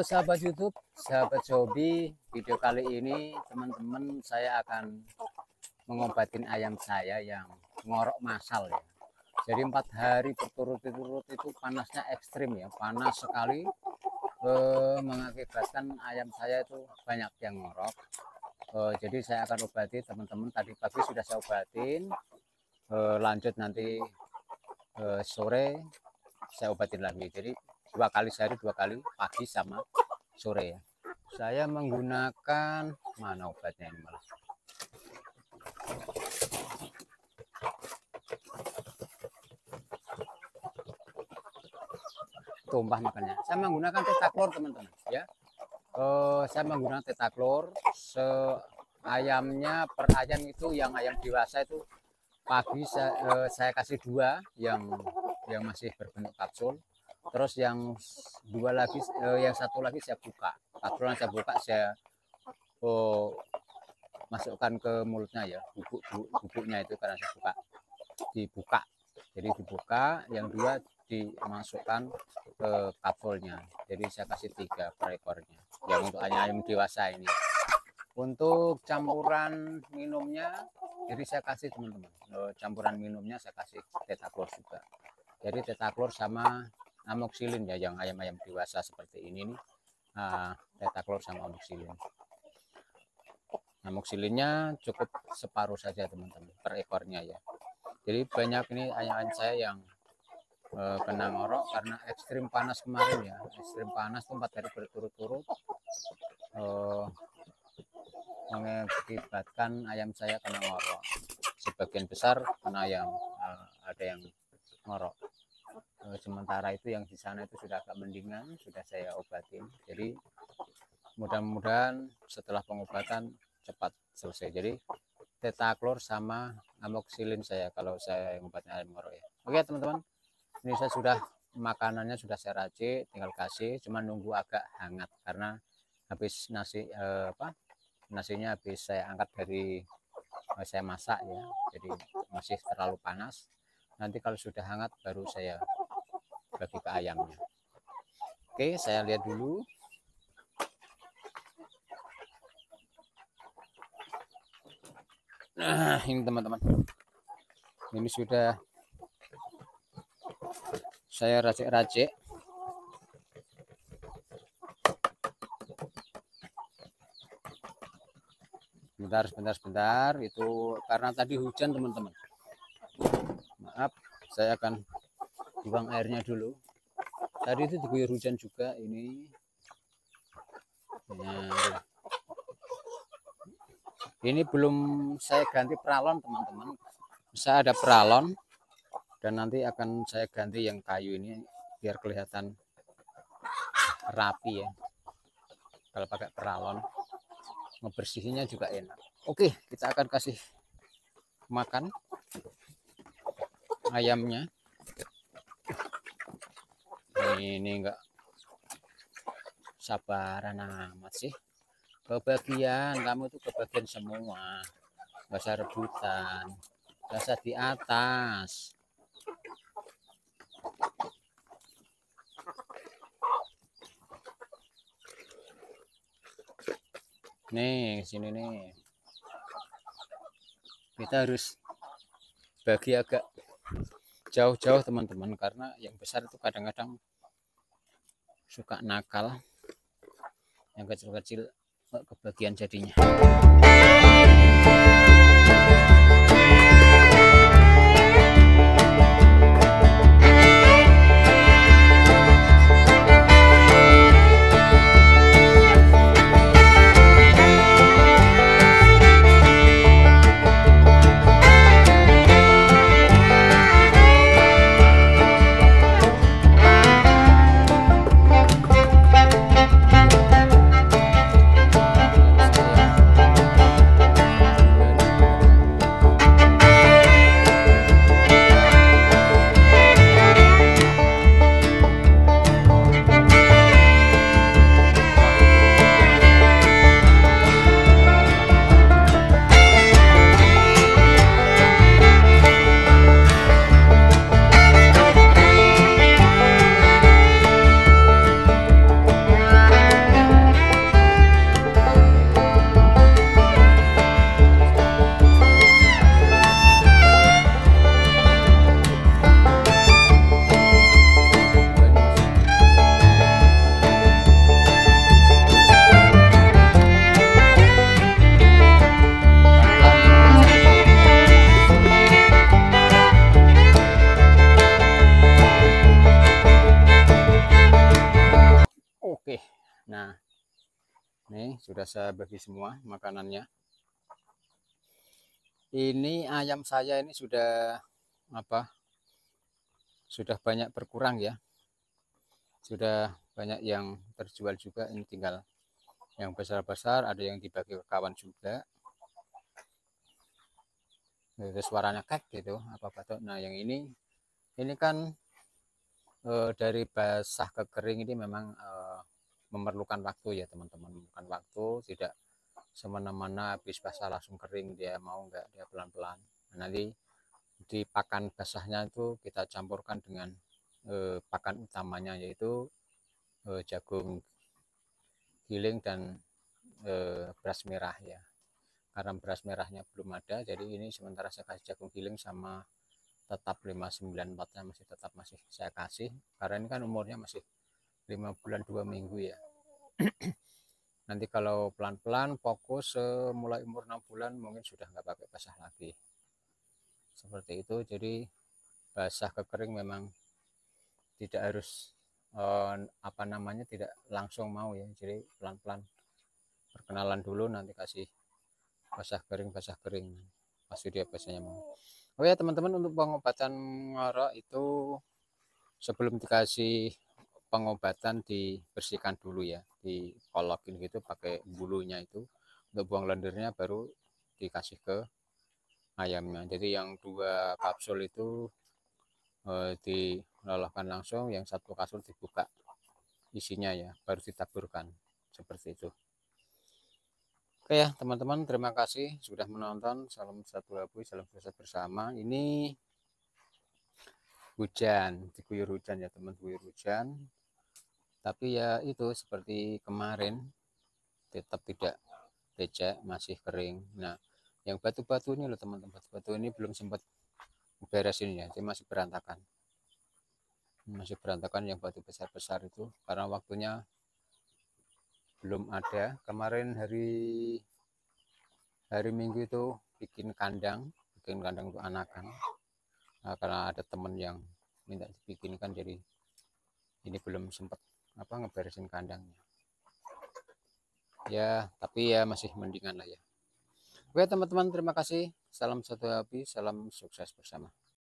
sahabat YouTube, sahabat Zobi, video kali ini teman-teman saya akan mengobatin ayam saya yang ngorok masal ya. Jadi 4 hari berturut-turut itu panasnya ekstrim ya, panas sekali, mengakibatkan ayam saya itu banyak yang ngorok. Jadi saya akan obati teman-teman, tadi pagi sudah saya obatin, lanjut nanti sore saya obatin lagi. Jadi 2 kali sehari, 2 kali pagi sama sore ya. Saya menggunakan mana obatnya ini malah. Tumpah makannya. Saya menggunakan Tetaklor teman-teman ya. Saya menggunakan Tetaklor. Ayamnya per ayam itu yang ayam dewasa itu pagi saya kasih 2 yang masih berbentuk kapsul. Terus yang 2 lagi, yang 1 lagi saya buka. Kapsulnya saya buka, saya masukkan ke mulutnya ya, bubuknya itu karena saya dibuka. Jadi dibuka, yang 2 dimasukkan ke kapsulnya. Jadi saya kasih 3 per ekornya. Yang untuk ayam dewasa ini. Untuk campuran minumnya, jadi saya kasih teman-teman. Campuran minumnya saya kasih Tetaklor juga. Jadi Tetaklor sama amoxilin ya, yang ayam-ayam dewasa seperti ini nih. Tetaklor sama amoxilin. Amoxilinnya cukup separuh saja teman-teman per ekornya ya. Jadi banyak ini ayam saya yang kena ngorok karena ekstrim panas kemarin ya. Ekstrim panas 4 hari berturut-turut mengakibatkan ayam saya kena ngorok. Sebagian besar kena ayam, ada yang ngorok. Sementara itu yang di sana itu sudah agak mendingan, sudah saya obatin. Jadi mudah-mudahan setelah pengobatan cepat selesai. Jadi Tetaklor sama amoxilin saya kalau saya ngobatin ayam ngorok ya. Oke teman-teman, ini saya sudah makanannya sudah saya racik, tinggal kasih, cuma nunggu agak hangat karena habis nasinya habis saya angkat dari saya masak ya, jadi masih terlalu panas. Nanti kalau sudah hangat baru saya bagi ke ayamnya. Oke, saya lihat dulu. Nah, ini teman-teman, ini sudah saya racik-racik. Sebentar, itu karena tadi hujan teman-teman. Maaf, saya akan buang airnya dulu. Tadi itu diguyur hujan juga ini. Nah, ini belum saya ganti peralon teman-teman. Saya ada peralon dan nanti akan saya ganti yang kayu ini biar kelihatan rapi ya. Kalau pakai peralon ngebersihinnya juga enak. Oke, kita akan kasih makan ayamnya. Ini enggak sabaran amat sih. Kebagian, kamu tuh kebagian semua. Nggak usah rebutan, nggak usah di atas. Nih, sini nih. Kita harus bagi agak jauh-jauh teman-teman, karena yang besar itu kadang-kadang suka nakal, yang kecil-kecil kebagian jadinya. sudah saya bagi semua makanannya. Ini ayam saya ini sudah sudah banyak berkurang ya, sudah banyak yang terjual juga. Ini tinggal yang besar-besar, ada yang dibagi ke kawan juga. Itu suaranya kek gitu apa batuk. Nah yang ini kan dari basah ke kering ini memang memerlukan waktu ya teman-teman, memerlukan waktu, tidak semena-mena habis basah langsung kering, dia mau enggak, dia pelan-pelan. Nah, nanti di pakan basahnya itu kita campurkan dengan pakan utamanya, yaitu jagung giling dan beras merah ya. Karena beras merahnya belum ada, jadi ini sementara saya kasih jagung giling sama tetap 594-nya masih saya kasih, karena ini kan umurnya masih 5 bulan 2 minggu ya. Nanti kalau pelan-pelan fokus mulai umur 6 bulan mungkin sudah nggak pakai basah lagi. Seperti itu. Jadi basah ke kering memang tidak harus tidak langsung mau ya. Jadi pelan-pelan perkenalan dulu, nanti kasih basah kering pasti dia biasanya mau. Oh ya teman-teman, untuk pengobatan ngorok itu sebelum dikasih pengobatan dibersihkan dulu ya, dikolokin gitu pakai bulunya itu untuk buang lendirnya, baru dikasih ke ayamnya. Jadi yang 2 kapsul itu dilelehkan langsung, yang 1 kapsul dibuka isinya ya, baru ditaburkan seperti itu. Oke ya teman-teman, terima kasih sudah menonton. Salam satu abu, salam sukses bersama. Ini hujan, diguyur hujan ya teman, diguyur hujan. Tapi ya itu seperti kemarin, tetap tidak becek, masih kering. Nah, yang batu-batu ini loh teman-teman, batu-batu ini belum sempat beresin ya, jadi masih berantakan. Masih berantakan yang batu besar-besar itu, karena waktunya belum ada. Kemarin hari Minggu itu bikin kandang untuk anakan. Nah, karena ada temen yang minta dibikinkan, jadi ini belum sempat ngeberesin kandangnya. Ya, tapi ya masih mendingan lah ya. Oke teman-teman, terima kasih. Salam satu hati, salam sukses bersama.